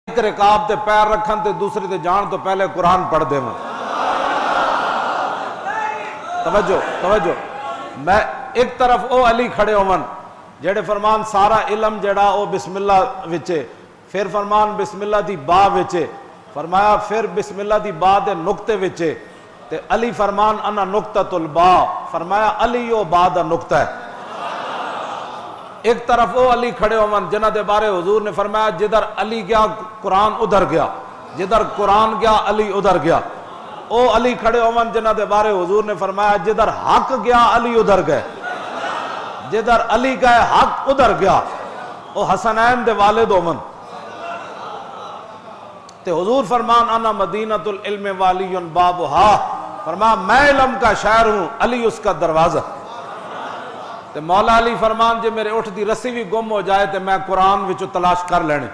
ایک رکاب تے پیر رکھن تے دوسری تے جان تو پہلے قرآن پڑھ دے میں توجہ میں ایک طرف او علی کھڑے ہومن جڑے فرمان سارا علم جڑا او بسم اللہ وچے، پھر فرمان بسم اللہ دی با وچے، فرمایا پھر بسم اللہ دی با دے نقطے وچے، تے علی فرمان انا نقطۃ البا، فرمایا علی او با دا نقطہ ہے۔ ایک طرف او علی کھڑے ہومن جنہ دے بارے حضور نے فرمایا جدھر علی گیا قرآن ادھر گیا، جدھر قرآن گیا علی ادھر گیا۔ او علی کھڑے ہومن جنہ دے بارے حضور نے فرمایا جدھر حق گیا علی ادھر گئے، جدھر علی گئے حق ادھر گیا۔ او حسنین دے والد ہومن تے حضور فرمان انا مدینۃ العلم والی بابھا، فرمایا میں علم کا شہر ہوں، علی اس کا دروازہ۔ تے مولا علی فرمان جے میرے اٹھ دی رسی بھی گم ہو جائے تے میں قرآن وچوں تلاش کر لینے۔